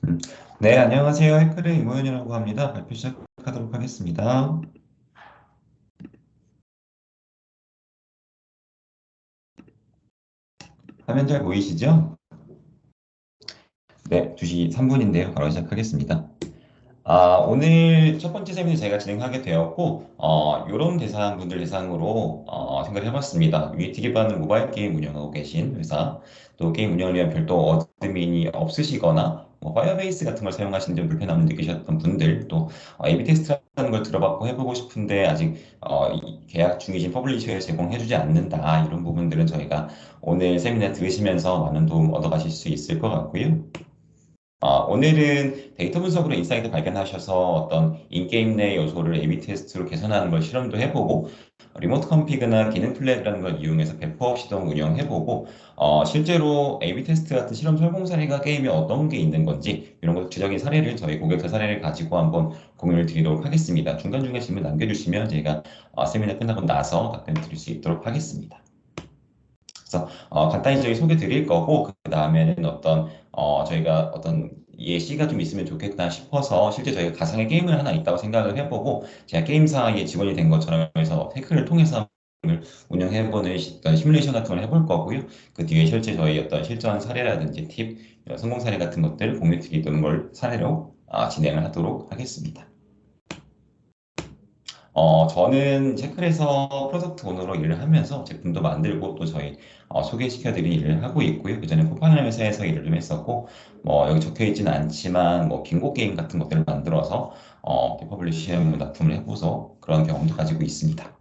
음, 네, 안녕하세요. 해커의 이모현이라고 합니다. 발표 시작하도록 하겠습니다. 화면 잘 보이시죠? 네, 2시 3분인데요. 바로 시작하겠습니다. 오늘 첫 번째 세미나 저희가 진행하게 되었고, 이런 대상분들 대상으로 생각을 해봤습니다. 유니티 기반의 모바일 게임 운영하고 계신 회사, 또 게임 운영을 위한 별도 어드민이 없으시거나, 뭐 파이어베이스 같은 걸 사용하시는 데 불편함을 느끼셨던 분들, 또 A/B 테스트라는 걸 들어봤고 해보고 싶은데 아직 계약 중이신 퍼블리셔에 제공해주지 않는다. 이런 부분들은 저희가 오늘 세미나 들으시면서 많은 도움 얻어가실 수 있을 것 같고요. 오늘은 데이터 분석으로 인사이트 발견하셔서 어떤 인게임 내 요소를 A/B 테스트로 개선하는 걸 실험도 해보고 리모트 컴피그나 기능 플래그라는 걸 이용해서 배포 시동 운영해보고 실제로 A/B 테스트 같은 실험 성공 사례가 게임에 어떤 게 있는 건지 이런 것 구체적인 사례를 저희 고객사 사례를 가지고 한번 공유를 드리도록 하겠습니다. 중간중간 질문 남겨주시면 저희가 세미나 끝나고 나서 답변 드릴 수 있도록 하겠습니다. 그래서 간단히 저희 소개 드릴 거고 그 다음에는 저희가 어떤 예시가 좀 있으면 좋겠다 싶어서 실제 저희가 가상의 게임을 하나 있다고 생각을 해보고 제가 게임사의 직원이 된 것처럼 해서 테크를 통해서 운영해보는 어떤 시뮬레이션 같은 걸 해볼 거고요. 그 뒤에 실제 저희 어떤 실전 사례라든지 팁, 이런 성공 사례 같은 것들을 공유 드리는 걸 사례로 진행을 하도록 하겠습니다. 저는 체클에서 프로덕트 오너로 일을 하면서 제품도 만들고 또 저희 소개시켜드린 일을 하고 있고요. 그전에 쿠팡이라는 회사에서 일을 좀 했었고, 뭐 여기 적혀 있지는 않지만 뭐 빙고 게임 같은 것들을 만들어서 퍼블리싱 납품을 해보서 그런 경험도 가지고 있습니다.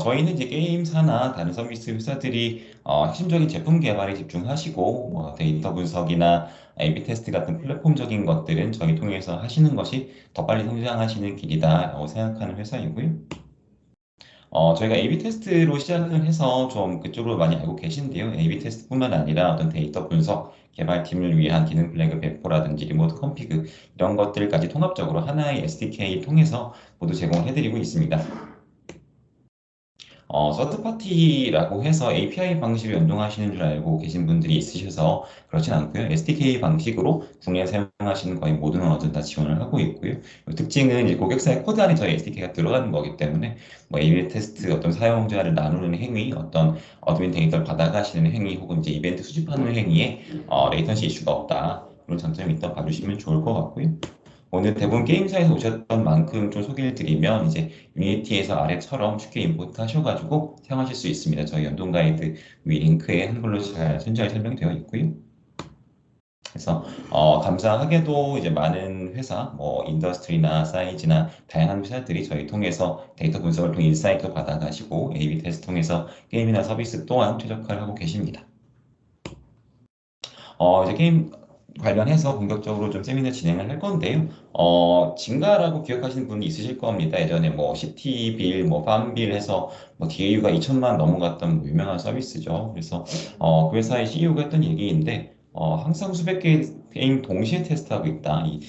저희는 이제 게임사나 다른 서비스 회사들이 핵심적인 제품 개발에 집중하시고 뭐 데이터 분석이나 A/B 테스트 같은 플랫폼적인 것들은 저희 통해서 하시는 것이 더 빨리 성장하시는 길이다라고 생각하는 회사이고요. 저희가 A/B 테스트로 시작을 해서 좀 그쪽으로 많이 알고 계신데요. A/B 테스트뿐만 아니라 어떤 데이터 분석, 개발팀을 위한 기능 플래그 배포라든지 리모트 컴피그 이런 것들까지 통합적으로 하나의 SDK 통해서 모두 제공해드리고 있습니다. 서드파티라고 해서 API 방식을 연동하시는 줄 알고 계신 분들이 있으셔서 그렇진 않고요. SDK 방식으로 국내에 사용하시는 거의 모든 언어들 다 지원을 하고 있고요. 특징은 이제 고객사의 코드 안에 저희 SDK가 들어가는 거기 때문에 뭐 A/B 테스트 어떤 사용자를 나누는 행위, 어떤 어드민 데이터를 받아가시는 행위 혹은 이제 이벤트 수집하는 행위에 레이턴시 이슈가 없다. 그런 장점이 있다 봐주시면 좋을 것 같고요. 오늘 대부분 게임사에서 오셨던 만큼 좀 소개를 드리면 이제 유니티에서 아래처럼 쉽게 임포트 하셔가지고 사용하실 수 있습니다. 저희 연동 가이드 위 링크에 한글로 잘 친절히 설명되어 있고요. 그래서 감사하게도 이제 많은 회사, 뭐 인더스트리나 사이즈나 다양한 회사들이 저희 통해서 데이터 분석을 통해 인사이트 받아가시고 A/B 테스트 통해서 게임이나 서비스 또한 최적화를 하고 계십니다. 이제 게임 관련해서 본격적으로 좀 세미나 진행을 할 건데요. 진가라고 기억하시는 분이 있으실 겁니다. 예전에 뭐 시티빌, 뭐 팜빌 해서 뭐 DAU가 2천만 넘어갔던 뭐 유명한 서비스죠. 그래서 그 회사의 CEO가 했던 얘기인데 항상 수백 개의 게임 동시에 테스트하고 있다. 이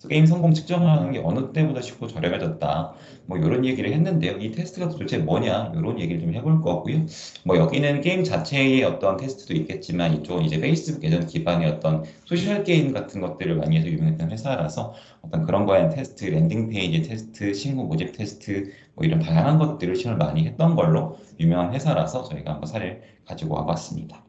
게임 성공 측정하는 게 어느 때보다 쉽고 저렴해졌다. 뭐 이런 얘기를 했는데요. 이 테스트가 도대체 뭐냐? 이런 얘기를 좀 해볼 거고요. 뭐 여기는 게임 자체의 어떤 테스트도 있겠지만 이쪽은 이제 페이스북 예전 기반의 어떤 소셜 게임 같은 것들을 많이 해서 유명했던 회사라서 어떤 그런 거에 대한 테스트, 랜딩 페이지 테스트, 친구 모집 테스트 뭐 이런 다양한 것들을 시험을 많이 했던 걸로 유명한 회사라서 저희가 한번 사례를 가지고 와봤습니다.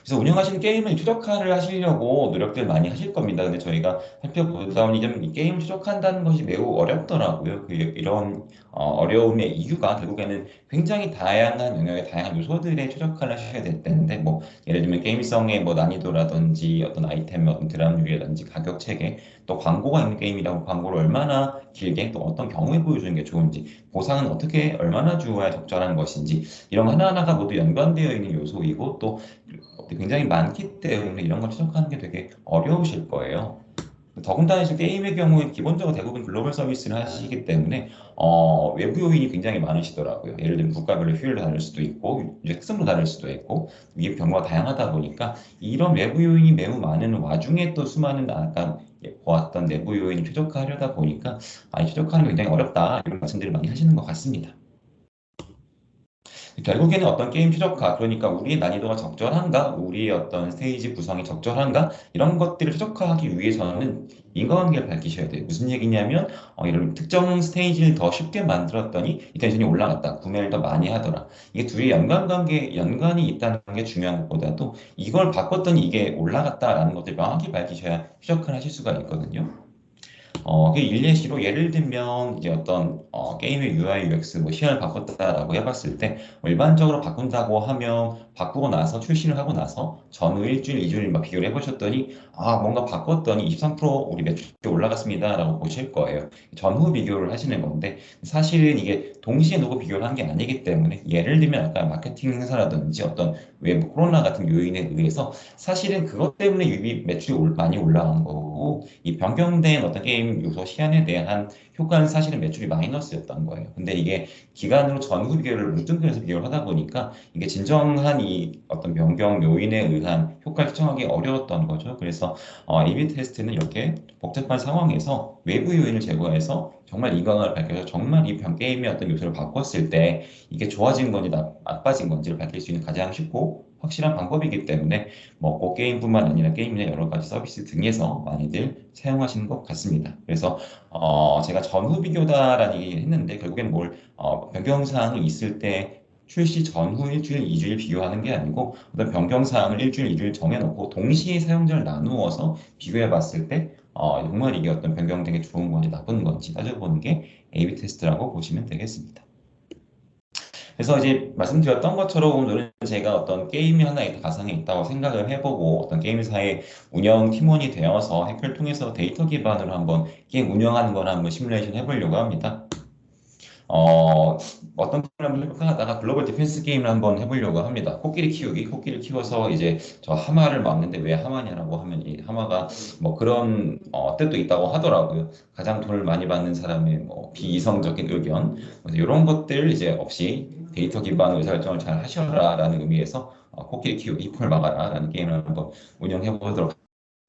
그래서 운영하시는 게임을 최적화를 하시려고 노력들 많이 하실 겁니다. 근데 저희가 살펴보다 보니 좀 이 게임 최적화한다는 것이 매우 어렵더라고요. 이런 어려움의 이유가 결국에는 굉장히 다양한 영역의 다양한 요소들에 최적화를 하셔야 될 텐데, 뭐 예를 들면 게임성의 뭐 난이도라든지 어떤 아이템의 어떤 드랍률이라든지 가격 체계, 또 광고가 있는 게임이라고 광고를 얼마나 길게 또 어떤 경우에 보여주는 게 좋은지, 보상은 어떻게 얼마나 주어야 적절한 것인지 이런 거 하나하나가 모두 연관되어 있는 요소이고 또 굉장히 많기 때문에 이런 걸 추적하는 게 되게 어려우실 거예요. 더군다나 이제 게임의 경우에 기본적으로 대부분 글로벌 서비스를 하시기 때문에 외부 요인이 굉장히 많으시더라고요. 예를 들면 국가별로 효율도 다를 수도 있고 이제 특성도 다를 수도 있고 이게 경우가 다양하다 보니까 이런 외부 요인이 매우 많은 와중에 또 수많은 아까 보았던 내부 요인을 최적화하려다 보니까 이 최적화하는 게 굉장히 어렵다 이런 말씀들을 많이 하시는 것 같습니다. 결국에는 어떤 게임 최적화, 그러니까 우리의 난이도가 적절한가, 우리의 어떤 스테이지 구성이 적절한가, 이런 것들을 최적화하기 위해서는 인과관계를 밝히셔야 돼요. 무슨 얘기냐면, 이런 특정 스테이지를 더 쉽게 만들었더니 이 텐션이 올라갔다. 구매를 더 많이 하더라. 이게 둘이 연관이 있다는 게 중요한 것보다도 이걸 바꿨더니 이게 올라갔다라는 것들 명확히 밝히셔야 최적화를 하실 수가 있거든요. 그 일례시로 예를 들면 이제 어떤 게임의 UI, UX 뭐 시향을 바꿨다라고 해봤을 때뭐 일반적으로 바꾼다고 하면 바꾸고 나서 출시를 하고 나서 전후 일주일, 이주일 막 비교를 해보셨더니 뭔가 바꿨더니 23% 우리 매출이 올라갔습니다라고 보실 거예요. 전후 비교를 하시는 건데 사실은 이게 동시에 놓고 비교를 한 게 아니기 때문에 예를 들면 아까 마케팅 행사라든지 어떤 외부 코로나 같은 요인에 의해서 사실은 그것 때문에 유입 매출이 많이 올라간 거고 이 변경된 어떤 게임 요소 시안에 대한 효과는 사실은 매출이 마이너스였던 거예요. 근데 이게 기간으로 전후 비교를 뭉뚱그려서 비교를 하다 보니까 이게 진정한 이 어떤 변경 요인에 의한 효과를 측정하기 어려웠던 거죠. 그래서 A/B 테스트는 이렇게 복잡한 상황에서 외부 요인을 제거해서 정말 이광을 밝혀서 정말 이 게임의 어떤 요소를 바꿨을 때 이게 좋아진 건지 나빠진 건지를 밝힐 수 있는 가장 쉽고 확실한 방법이기 때문에 꼭 게임뿐만 아니라 게임이나 여러 가지 서비스 등에서 많이들 사용하시는 것 같습니다. 그래서 제가 전후 비교다라는 얘기를 했는데 결국엔 변경 사항이 있을 때 출시 전후 일주일, 이주일 비교하는 게 아니고 어떤 변경 사항을 일주일, 이주일 정해놓고 동시에 사용자를 나누어서 비교해 봤을 때 정말 이게 어떤 변경된 게 좋은 건지 나쁜 건지 따져보는 게 A/B 테스트라고 보시면 되겠습니다. 그래서 이제 말씀드렸던 것처럼 오늘은 제가 어떤 게임이 하나의 가상에 있다고 생각을 해보고 어떤 게임사의 운영 팀원이 되어서 해커를 통해서 데이터 기반으로 한번 게임 운영하는 걸 한번 시뮬레이션 해보려고 합니다. 어, 어떤 게임을 한번 해볼까 하다가 글로벌 디펜스 게임을 한번 해보려고 합니다. 코끼리 키우기, 코끼리 키워서 이제 저 하마를 막는데 왜 하마냐라고 하면 이 하마가 뭐 그런 뜻도 있다고 하더라고요. 가장 돈을 많이 받는 사람의 뭐 비이성적인 의견, 그래서 이런 것들 이제 없이 데이터 기반 의사결정을 잘 하셔라라는 의미에서 코끼리 키우기, 잎을 막아라라는 게임을 한번 운영해 보도록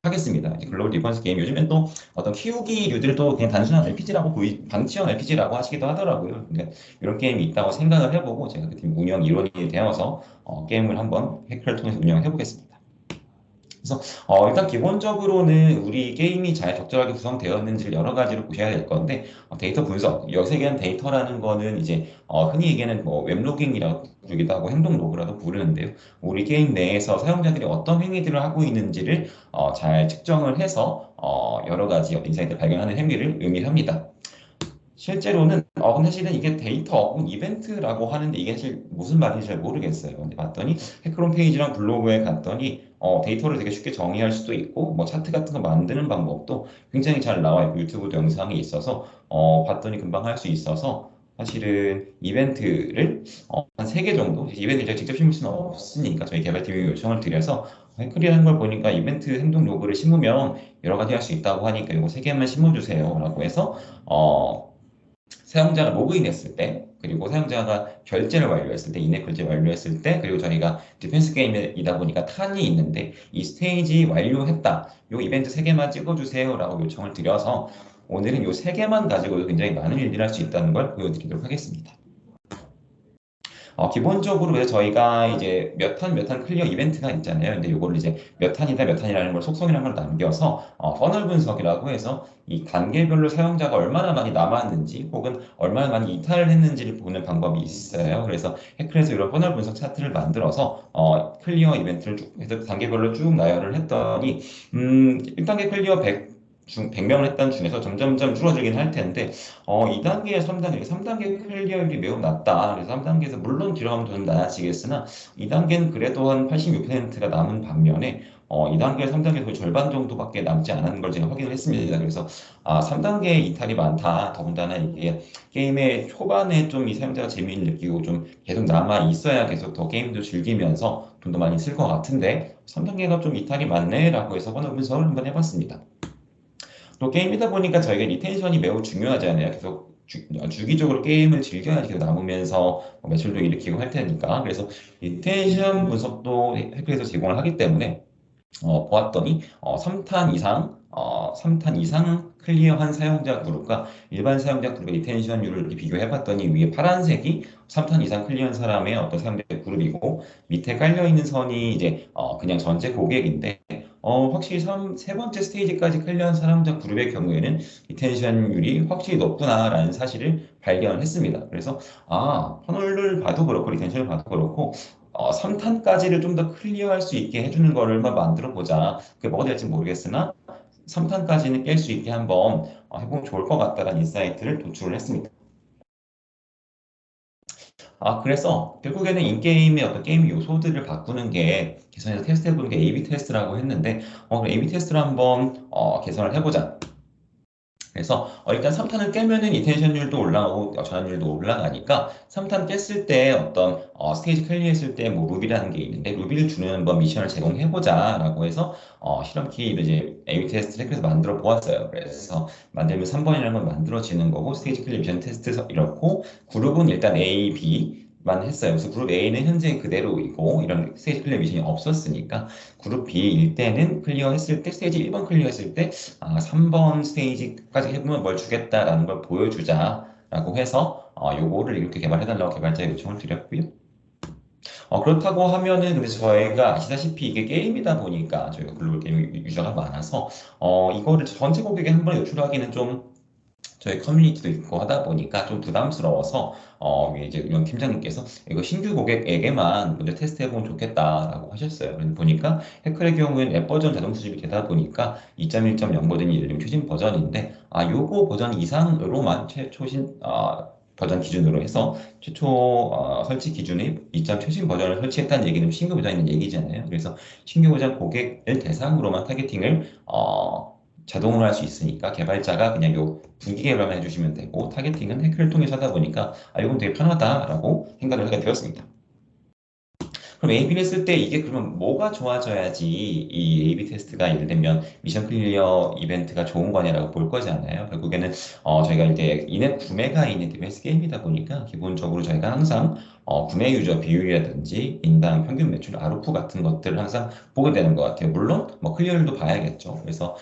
하겠습니다. 이제 글로벌 디펜스 게임 요즘엔 또 어떤 키우기류들도 그냥 단순한 RPG라고 방치형 RPG라고 하시기도 하더라고요. 근데 이런 게임이 있다고 생각을 해보고 제가 그 팀 운영 일원이 되어서 게임을 한번 해커를 통해서 운영을 해보겠습니다. 그래서 일단 기본적으로는 우리 게임이 잘 적절하게 구성되었는지를 여러 가지로 보셔야 될 건데 데이터 분석, 여기서 얘기한 데이터라는 거는 이제 흔히 얘기하는 뭐 웹로깅이라고 부르기도 하고 행동 로그라고 부르는데요. 우리 게임 내에서 사용자들이 어떤 행위들을 하고 있는지를 잘 측정을 해서 여러 가지 인사이트를 발견하는 행위를 의미합니다. 실제로는 사실은 이게 데이터 혹은 이벤트라고 하는데 이게 사실 무슨 말인지 잘 모르겠어요. 근데 봤더니 해크론 페이지랑 블로그에 갔더니 데이터를 되게 쉽게 정의할 수도 있고 뭐 차트 같은 거 만드는 방법도 굉장히 잘 나와 있고 유튜브도 영상이 있어서 봤더니 금방 할 수 있어서 사실은 이벤트를 한 3개 정도 이벤트를 제가 직접 심을 수는 없으니까 저희 개발팀이 요청을 드려서 해크리라는 걸 보니까 이벤트 행동 로그를 심으면 여러 가지 할 수 있다고 하니까 이거 3개만 심어주세요 라고 해서 사용자가 로그인했을 때, 그리고 사용자가 결제를 완료했을 때, 인앱 결제 완료했을 때, 그리고 저희가 디펜스 게임이다 보니까 탄이 있는데, 이 스테이지 완료했다. 요 이벤트 3개만 찍어주세요. 라고 요청을 드려서, 오늘은 요 3개만 가지고도 굉장히 많은 일들을 할 수 있다는 걸 보여드리도록 하겠습니다. 기본적으로 그래서 저희가 이제 몇 탄 클리어 이벤트가 있잖아요. 근데 요거를 이제 몇 탄이다 몇 탄이라는 걸 속성이라는 걸 남겨서 퍼널 분석이라고 해서 이 단계별로 사용자가 얼마나 많이 남았는지 혹은 얼마나 많이 이탈을 했는지를 보는 방법이 있어요. 그래서 해클에서 이런 퍼널 분석 차트를 만들어서 클리어 이벤트를 쭉 해서 단계별로 쭉 나열을 했더니 1단계 클리어 100명을 했던 중에서 점점점 줄어들긴 할 텐데 2단계, 3단계 클리어율이 매우 낮다. 그래서 3단계에서 물론 들어가면 좀 낮아지겠으나 2단계는 그래도 한 86%가 남은 반면에 2단계, 3단계 거의 절반 정도밖에 남지 않은 걸 제가 확인을 했습니다. 그래서 3단계 이탈이 많다. 더군다나 이게 게임의 초반에 좀 이 사용자가 재미를 느끼고 좀 계속 남아 있어야 계속 더 게임도 즐기면서 돈도 많이 쓸 것 같은데 3단계가 좀 이탈이 많네라고 해서 번호 분석을 한번 해봤습니다. 또 게임이다 보니까 저희가 리텐션이 매우 중요하잖아요. 계속 주기적으로 게임을 즐겨야지 계속 남으면서 매출도 일으키고 할 테니까. 그래서 리텐션 분석도 해프에서 제공을 하기 때문에 보았더니 3탄 이상 클리어한 사용자 그룹과 일반 사용자 그룹의 리텐션율을 이렇게 비교해봤더니 위에 파란색이 3탄 이상 클리어한 사람의 어떤 사용자 그룹이고 밑에 깔려있는 선이 이제 그냥 전체 고객인데 확실히 세 번째 스테이지까지 클리어한 사용자 그룹의 경우에는 리텐션율이 확실히 높구나라는 사실을 발견을 했습니다. 그래서 퍼널을 봐도 그렇고 리텐션을 봐도 그렇고 3탄까지를 좀 더 클리어할 수 있게 해주는 거를 만들어 보자. 그게 뭐가 될지 모르겠으나 3탄까지는 깰 수 있게 한번 해보면 좋을 것 같다는 인사이트를 도출을 했습니다. 그래서 결국에는 인게임의 어떤 게임 요소들을 바꾸는 게 개선해서 테스트해보는 게 A/B 테스트라고 했는데 그럼 A/B 테스트를 한번 개선을 해보자. 그래서 일단 3탄을 깨면은 리텐션율도 올라가고 전환율도 올라가니까 3탄 깼을 때 어떤 스테이지 클리어했을 때 뭐 루비라는 게 있는데 루비를 주는 뭐 미션을 제공해보자라고 해서 실험 키를 이제 A/B 테스트를 그래서 만들어 보았어요. 그래서 만들면 3번이라는 건 만들어지는 거고 스테이지 클리어 미션 테스트 이렇고 그룹은 일단 A, B 만 했어요. 그래서 그룹 A는 현재 그대로이고 이런 스테이지 클리어 미션이 없었으니까 그룹 B일 때는 클리어했을 때 스테이지 1번 클리어했을 때 3번 스테이지까지 해보면 뭘 주겠다라는 걸 보여주자라고 해서 요거를 이렇게 개발해달라고 개발자에 요청을 드렸고요. 그렇다고 하면은 근데 저희가 아시다시피 이게 게임이다 보니까 저희가 글로벌 게임 유저가 많아서 이거를 전체 고객에 한 번에 노출하기는 좀 저희 커뮤니티도 있고 하다 보니까 좀 부담스러워서 이제 우영 팀장님께서 이거 신규 고객에게만 먼저 테스트해보면 좋겠다라고 하셨어요. 그래서 보니까 해클의 경우에는 앱 버전 자동 수집이 되다 보니까 2.1.0 버전이 예를 들면 최신 버전인데 요거 버전 이상으로만 최초신 버전 기준으로 해서 최초 설치 기준이 2점 최신 버전을 설치했다는 얘기는 신규 버전이는 얘기잖아요. 그래서 신규 버전 고객을 대상으로만 타겟팅을 자동으로 할 수 있으니까 개발자가 그냥 요 분기 개발만 해주시면 되고 타겟팅은 해크를 통해서 하다 보니까 이건 되게 편하다라고 생각을 하게 되었습니다. 그럼 A/B를 했을 때 이게 그러면 뭐가 좋아져야지 이 A/B 테스트가 예를 들면 미션 클리어 이벤트가 좋은 거냐라고 볼 거잖아요. 결국에는 저희가 이제 인앱 구매가 있는 디바이스 게임이다 보니까 기본적으로 저희가 항상 구매 유저 비율이라든지 인당 평균 매출 아르푸 같은 것들을 항상 보게 되는 것 같아요. 물론 뭐 클리어율도 봐야겠죠. 그래서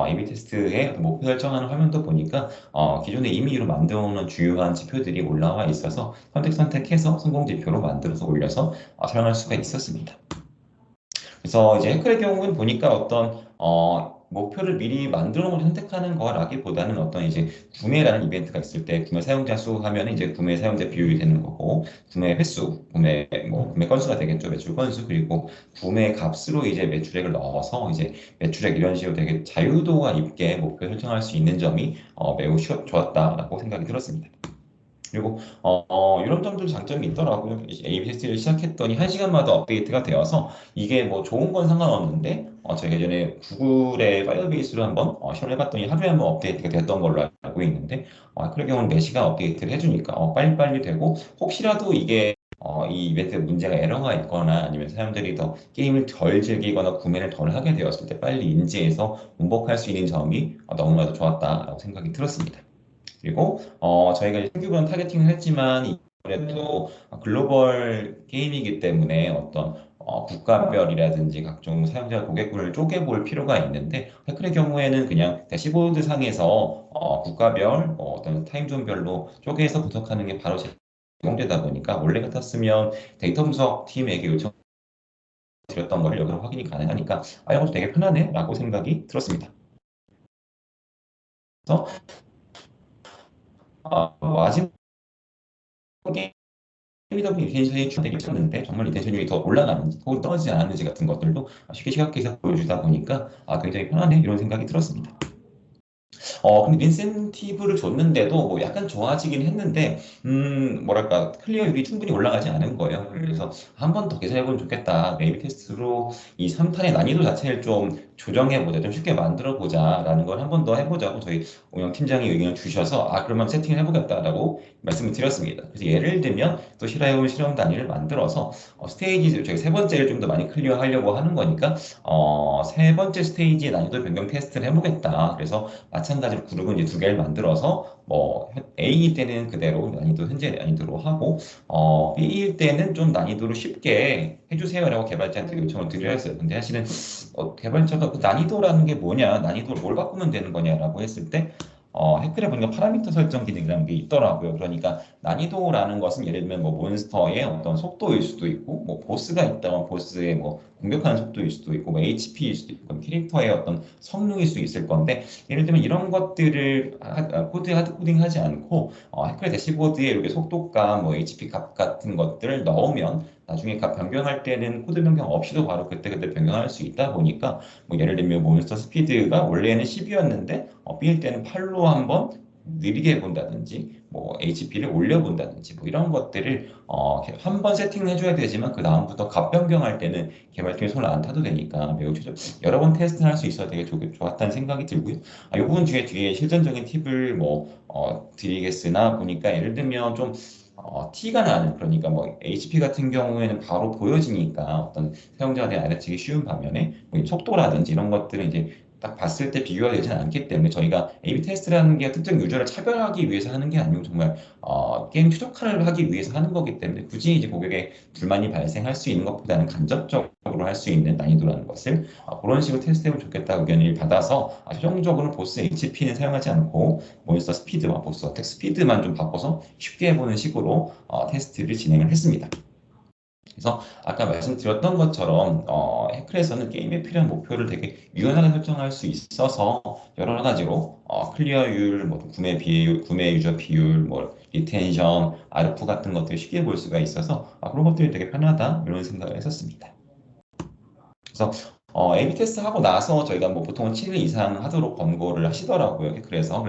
A/B 테스트의 목표 설정하는 화면도 보니까 기존에 임의로 만들어 놓은 주요한 지표들이 올라와 있어서 선택해서 성공 지표로 만들어서 올려서 사용할 수가 있었습니다. 그래서 이제 해커의 경우는 보니까 어떤 목표를 미리 만들어 놓고 선택하는 거라기보다는 어떤 이제 구매라는 이벤트가 있을 때 구매 사용자 수 하면 이제 구매 사용자 비율이 되는 거고 구매 횟수, 구매 건수가 되겠죠. 매출 건수 그리고 구매 값으로 이제 매출액을 넣어서 이제 매출액 이런 식으로 되게 자유도가 있게 목표 설정할 수 있는 점이 매우 좋았다라고 생각이 들었습니다. 그리고 이런 점들 장점이 있더라고요. A/B 테스트를 시작했더니 1시간마다 업데이트가 되어서 이게 뭐 좋은 건 상관없는데 제가 예전에 구글의 파이어베이스로 한번 시험을 해봤더니 하루에 한 번 업데이트가 됐던 걸로 알고 있는데 그럴 경우는 4시간 업데이트를 해주니까 빨리빨리 되고 혹시라도 이게 이 이벤트 문제가 에러가 있거나 아니면 사람들이 더 게임을 덜 즐기거나 구매를 덜 하게 되었을 때 빨리 인지해서 문복할 수 있는 점이 너무나도 좋았다라고 생각이 들었습니다. 그리고 저희가 신규 타겟팅을 했지만 이번에도 글로벌 게임이기 때문에 어떤 국가별이라든지 각종 사용자 고객군을 쪼개볼 필요가 있는데 해클의 경우에는 그냥 대시보드 상에서 국가별 어떤 타임존별로 쪼개서 분석하는 게 바로 제공되다 보니까 원래 같았으면 데이터 분석 팀에게 요청 드렸던 거를 여기서 확인이 가능하니까 이것도 되게 편하네 라고 생각이 들었습니다. 그래서 마지막에 PW 리텐션이 되게 있었는데 정말 리텐션율이 더 올라가는지 혹은 떨어지지 않았는지 같은 것들도 쉽게 시각화해서 보여주다 보니까 굉장히 편하네 이런 생각이 들었습니다. 근데 인센티브를 줬는데도 뭐 약간 좋아지긴 했는데, 뭐랄까, 클리어율이 충분히 올라가지 않은 거예요. 그래서 한 번 더 개선해보면 좋겠다. A/B 테스트로 이 3탄의 난이도 자체를 좀 조정해보자, 좀 쉽게 만들어보자라는 걸 한 번 더 해보자고 저희 운영팀장이 의견을 주셔서, 그러면 세팅을 해보겠다라고 말씀을 드렸습니다. 그래서 예를 들면 또 실화해볼 실험 단위를 만들어서 스테이지, 저희 세 번째를 좀 더 많이 클리어하려고 하는 거니까, 세 번째 스테이지 난이도 변경 테스트를 해보겠다. 그래서 마치 마찬가지로 그룹은 이제 두 개를 만들어서 뭐 A일 때는 그대로 난이도 현재 난이도로 하고 B일 때는 좀 난이도를 쉽게 해주세요라고 개발자한테 요청을 드려야 했어요. 근데 사실은 개발자가 그 난이도라는 게 뭐냐, 난이도를 뭘 바꾸면 되는 거냐라고 했을 때 해클에 보니까 파라미터 설정 기능이라는 게 있더라고요. 그러니까 난이도라는 것은 예를 들면 뭐 몬스터의 어떤 속도일 수도 있고, 뭐 보스가 있다면 보스의 뭐 공격하는 속도일 수도 있고, 뭐 HP일 수도 있고, 캐릭터의 어떤 성능일 수 있을 건데, 예를 들면 이런 것들을 하드 코딩하지 않고 해클의 대시보드에 이렇게 속도값, 뭐 HP 값 같은 것들을 넣으면 나중에 값 변경할 때는 코드 변경 없이도 바로 그때그때 변경할 수 있다 보니까 뭐 예를 들면 몬스터 스피드가 원래는 10이었는데 B일 때는 8로 한번 느리게 해본다든지 뭐 HP를 올려본다든지 뭐 이런 것들을 한 번 세팅을 해줘야 되지만 그 다음부터 값 변경할 때는 개발팀이 손을 안 타도 되니까 매우 여러 번 테스트를 할 수 있어서 되게 좋았다는 생각이 들고요. 이 부분 뒤에 실전적인 팁을 뭐 드리겠으나 보니까 예를 들면 좀 티가 나는 그러니까 뭐 HP 같은 경우에는 바로 보여지니까 어떤 사용자들이 알아채기 쉬운 반면에 뭐 속도라든지 이런 것들은 이제 딱 봤을 때 비교가 되지는 않기 때문에 저희가 A/B 테스트라는 게 특정 유저를 차별하기 위해서 하는 게 아니고 정말 게임 최적화를 하기 위해서 하는 거기 때문에 굳이 이제 고객의 불만이 발생할 수 있는 것보다는 간접적으로 할 수 있는 난이도라는 것을 그런 식으로 테스트해보면 좋겠다 의견을 받아서 최종적으로는 보스 HP는 사용하지 않고 몬스터 스피드와 보스 어택 스피드만 좀 바꿔서 쉽게 해보는 식으로 테스트를 진행을 했습니다. 그래서 아까 말씀드렸던 것처럼 해클에서는 게임에 필요한 목표를 되게 유연하게 설정할 수 있어서 여러 가지로 클리어율, 뭐 구매 비율, 구매 유저 비율, 뭐 리텐션, ARPU 같은 것들을 쉽게 볼 수가 있어서 그런 것들이 되게 편하다 이런 생각을 했었습니다. 그래서 A/B 테스트 하고 나서 저희가 뭐 보통 7일 이상 하도록 권고를 하시더라고요. 그래서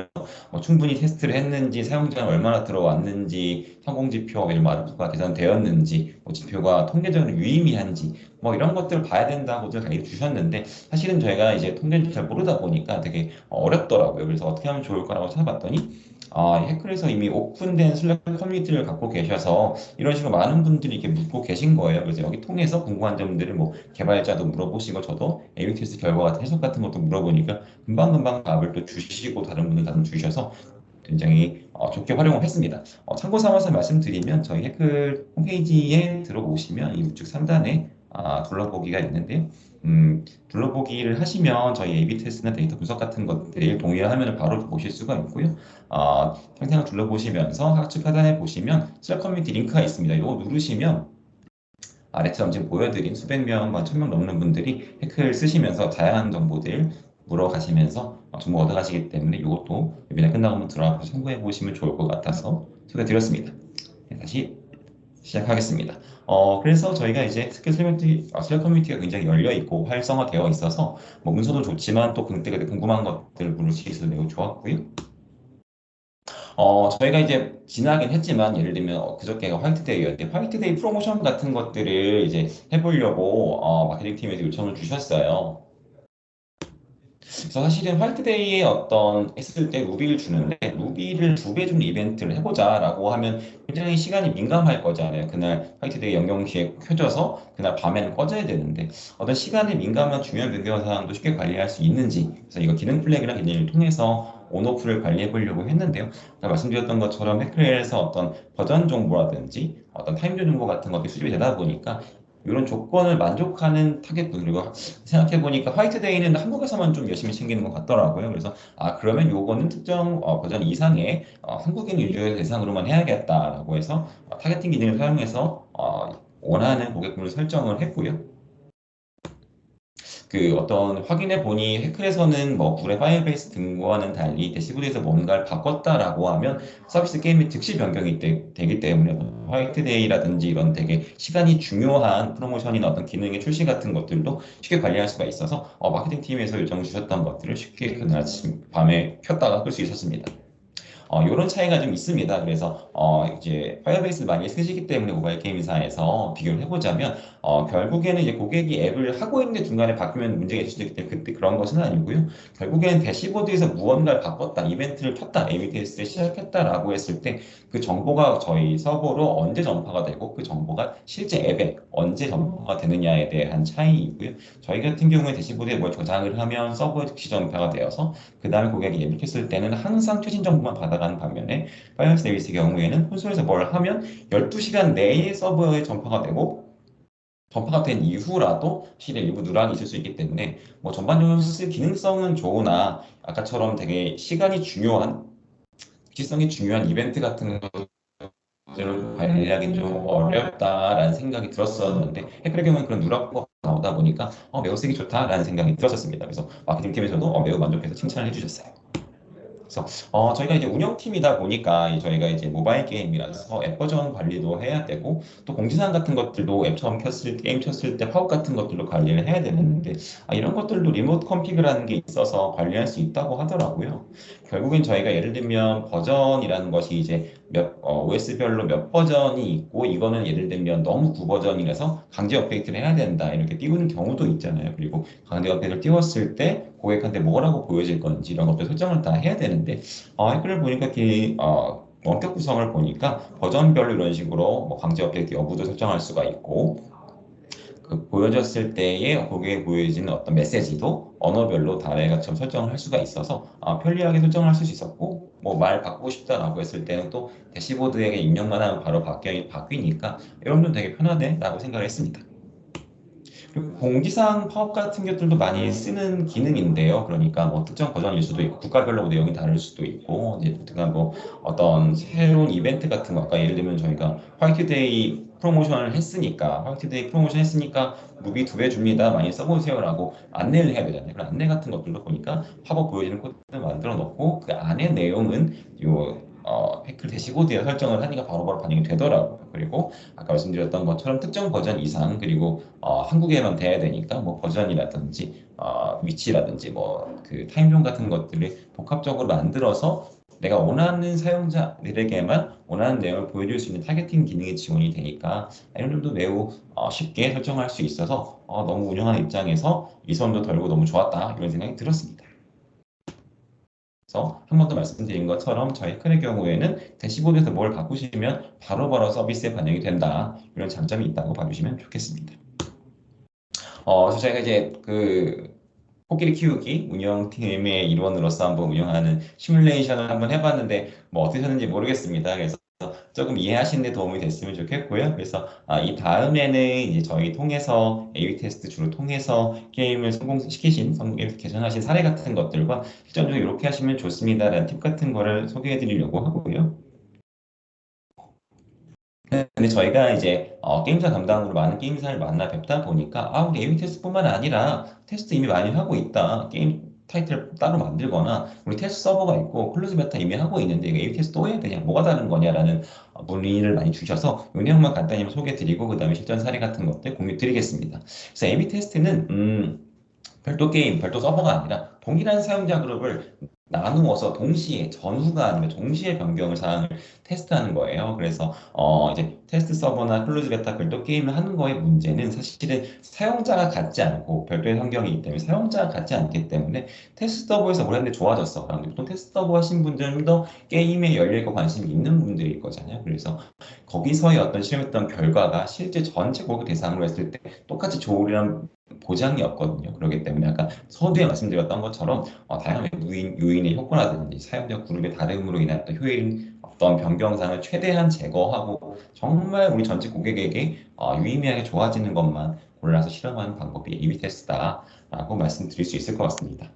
뭐 충분히 테스트를 했는지, 사용자는 얼마나 들어왔는지, 성공 지표, 마르크가 개선되었는지, 뭐 지표가 통계적으로 유의미한지, 뭐 이런 것들을 봐야 된다고들 가이드 주셨는데 사실은 저희가 이제 통계를 잘 모르다 보니까 되게 어렵더라고요. 그래서 어떻게 하면 좋을 거라고 찾아봤더니 해클에서 이미 오픈된 슬랙 커뮤니티를 갖고 계셔서 이런 식으로 많은 분들이 이렇게 묻고 계신 거예요. 그래서 여기 통해서 궁금한 점들을 뭐 개발자도 물어보시고 저도 A/B 테스트 결과 같은 해석 같은 것도 물어보니까 금방금방 답을 또 주시고 다른 분들 답을 주셔서 굉장히 좋게 활용을 했습니다. 참고 삼아서 말씀드리면 저희 해클 홈페이지에 들어오시면 이 우측 상단에 둘러보기가 있는데요. 둘러보기를 하시면 저희 A/B 테스트나 데이터 분석 같은 것들 동일한 화면을 바로 보실 수가 있고요. 상상을 둘러보시면서 하측 하단에 보시면 슬랙 커뮤니티 링크가 있습니다. 이거 누르시면 아래처럼 지금 보여드린 수백 명, 1,000명 넘는 분들이 해클 쓰시면서 다양한 정보들 물어가시면서 정보 얻어가시기 때문에 이것도 웨비나 끝나고 한번 들어가서 참고해 보시면 좋을 것 같아서 소개드렸습니다. 다시 시작하겠습니다. 그래서 저희가 이제 슬랙 커뮤니티가 굉장히 열려 있고 활성화되어 있어서 뭐 문서도 좋지만 또 그때 궁금한 것들 물을 수 있어서 매우 좋았고요. 저희가 이제 지나긴 했지만 예를 들면 그저께가 화이트데이였는데 화이트데이 프로모션 같은 것들을 이제 해보려고 마케팅 팀에서 요청을 주셨어요. 그래서 사실은 화이트데이에 했을 때 루비를 주는데 루비를 2배 주는 이벤트를 해보자라고 하면 굉장히 시간이 민감할 거잖아요. 그날 화이트데이 연경시에 켜져서 그날 밤에는 꺼져야 되는데 어떤 시간에 민감한 중요한 변경 사항도 쉽게 관리할 수 있는지 그래서 이거 기능 플래그랑 기능을 통해서 온오프를 관리해 보려고 했는데요. 아까 말씀드렸던 것처럼 해크레에서 어떤 버전 정보라든지 어떤 타임조 정보 같은 것들이 수집이 되다 보니까 이런 조건을 만족하는 타겟분 그리고 생각해 보니까 화이트데이는 한국에서만 좀 열심히 챙기는 것 같더라고요. 그래서 그러면 요거는 특정 버전 이상의 한국인 유저 대상으로만 해야겠다라고 해서 타겟팅 기능을 사용해서 원하는 고객군을 설정을 했고요. 확인해 보니 해클에서는 뭐 불의 파일베이스 등과는 달리 대시보드에서 뭔가를 바꿨다라고 하면 서비스 게임이 즉시 변경이 되기 때문에 화이트데이라든지 이런 되게 시간이 중요한 프로모션이나 어떤 기능의 출시 같은 것들도 쉽게 관리할 수가 있어서 마케팅 팀에서 요청 주셨던 것들을 쉽게 그날 아침 밤에 켰다가 끌 수 있었습니다. 이런 차이가 좀 있습니다. 그래서 이제 파이어베이스를 많이 쓰시기 때문에 모바일 게임사에서 비교를 해보자면 결국에는 이제 고객이 앱을 하고 있는데 중간에 바뀌면 문제가 있을 수도 있기 때문에 그때 그런 것은 아니고요. 결국에는 대시보드에서 무언가를 바꿨다, 이벤트를 켰다, A/B 테스트를 시작했다라고 했을 때 그 정보가 저희 서버로 언제 전파가 되고 그 정보가 실제 앱에 언제 전파가 되느냐에 대한 차이이고요. 저희 같은 경우에 대시보드에 뭘 저장을 하면 서버에 즉시 전파가 되어서 그 다음에 고객이 앱을 켰을 때는 항상 최신 정보만 받아가는 반면에 파이어스 데이비스의 경우에는 콘솔에서 뭘 하면 12시간 내에 서버에 전파가 되고 전파가 된 이후라도 실에 일부 누락이 있을 수 있기 때문에 뭐 전반적으로 쓸 기능성은 좋으나 아까처럼 되게 시간이 중요한 시성이 중요한 이벤트 같은 것들을 관리하기 좀 어렵다라는 생각이 들었었는데 해플의 경우는 그런 누락과 나오다 보니까 매우 쓰기 좋다라는 생각이 들었었습니다. 그래서 마케팅 팀에서도 매우 만족해서 칭찬을 해주셨어요. 그래서 저희가 이제 운영팀이다 보니까 저희가 이제 모바일 게임이라서 앱 버전 관리도 해야 되고 또 공지사항 같은 것들도 앱 처음 켰을 때 게임 켰을 때 파워 같은 것들도 관리를 해야 되는데 이런 것들도 리모트 컨피그라는 게 있어서 관리할 수 있다고 하더라고요. 결국엔 저희가 예를 들면 버전이라는 것이 이제 OS별로 몇 버전이 있고 이거는 예를 들면 너무 구버전이라서 강제 업데이트를 해야 된다 이렇게 띄우는 경우도 있잖아요. 그리고 강제 업데이트를 띄웠을 때 고객한테 뭐라고 보여질 건지 이런 것들 설정을 다 해야 되는데 댓글을 보니까 원격 구성을 보니까 버전별로 이런 식으로 뭐 강제 업데이트 여부도 설정할 수가 있고 그 보여졌을 때에 고객에 보여지는 어떤 메시지도 언어별로 다래가처럼 설정을 할 수가 있어서 편리하게 설정을 할 수 있었고 뭐 말 바꾸고 싶다라고 했을 때는 또 대시보드에 입력만 하면 바로 바뀌니까 이런 점 되게 편하네라고 생각을 했습니다. 그리고 공지사항 파업 같은 것들도 많이 쓰는 기능인데요. 그러니까 뭐 특정 버전일 수도 있고 국가별로 내용이 다를 수도 있고 이제 특히 뭐 어떤 새로운 이벤트 같은 거 아까 예를 들면 저희가 화이트데이 프로모션을 했으니까 화이트데이 프로모션 했으니까 무비 2배 줍니다. 많이 써보세요라고 안내를 해야 되잖아요. 그런 안내 같은 것들도 보니까 팝업 보여지는 코드를 만들어 놓고 그 안에 내용은 해클 대시보드에 설정을 하니까 바로바로 반영이 되더라고요. 그리고 아까 말씀드렸던 것처럼 특정 버전 이상 그리고 한국에만 돼야 되니까 뭐 버전이라든지 위치라든지 뭐 그 타임존 같은 것들을 복합적으로 만들어서 내가 원하는 사용자들에게만 원하는 내용을 보여줄 수 있는 타겟팅 기능이 지원이 되니까 이런 점도 매우 쉽게 설정할 수 있어서 너무 운영하는 입장에서 이선도 덜고 너무 좋았다 이런 생각이 들었습니다. 그래서 한 번 더 말씀드린 것처럼 저희 클의 경우에는 대시보드에서 뭘 바꾸시면 바로바로 서비스에 반영이 된다 이런 장점이 있다고 봐주시면 좋겠습니다. 그래서 제가 이제 그 코끼리 키우기 운영팀의 일원으로서 한번 운영하는 시뮬레이션을 한번 해봤는데 뭐 어떠셨는지 모르겠습니다. 그래서 조금 이해하시는 데 도움이 됐으면 좋겠고요. 그래서 이 다음에는 이제 저희 통해서 A/B 테스트 주로 통해서 게임을 성공시키신, 개선하신 사례 같은 것들과 실전적으로 이렇게 하시면 좋습니다라는 팁 같은 거를 소개해 드리려고 하고요. 근데 저희가 이제 게임사 담당으로 많은 게임사를 만나 뵙다 보니까 우리 A/B 테스트뿐만 아니라 테스트 이미 많이 하고 있다. 게임 타이틀 따로 만들거나 우리 테스트 서버가 있고 클로즈 베타 이미 하고 있는데 이거 A/B 테스트 또 해야 되냐? 뭐가 다른 거냐라는 문의를 많이 주셔서 요 내용만 간단히 소개해 드리고 그다음에 실전 사례 같은 것들 공유 드리겠습니다. 그래서 A/B 테스트는 별도 게임, 별도 서버가 아니라 동일한 사용자 그룹을 나누어서 동시에 전후가 아니면 동시에 변경을 사항을 테스트하는 거예요. 그래서 이제 테스트 서버나 클로즈 베타 별도 게임을 하는 거의 문제는 사실은 사용자가 같지 않고 별도의 환경이기 때문에 사용자가 같지 않기 때문에 테스트 서버에서 뭘 했는데 좋아졌어. 그런데 보통 테스트 서버 하신 분들은 더 게임에 열려있고 관심이 있는 분들일 거잖아요. 그래서 거기서의 어떤 실험했던 결과가 실제 전체 고객 대상으로 했을 때 똑같이 좋으리란 보장이 없거든요. 그렇기 때문에 아까 서두에 말씀드렸던 것처럼 다양한 요인의 효과라든지 사용자 그룹의 다름으로 인한 어떤 어떤 변경상을 최대한 제거하고 정말 우리 전체 고객에게 유의미하게 좋아지는 것만 골라서 실험하는 방법이 A/B 테스트다라고 말씀드릴 수 있을 것 같습니다.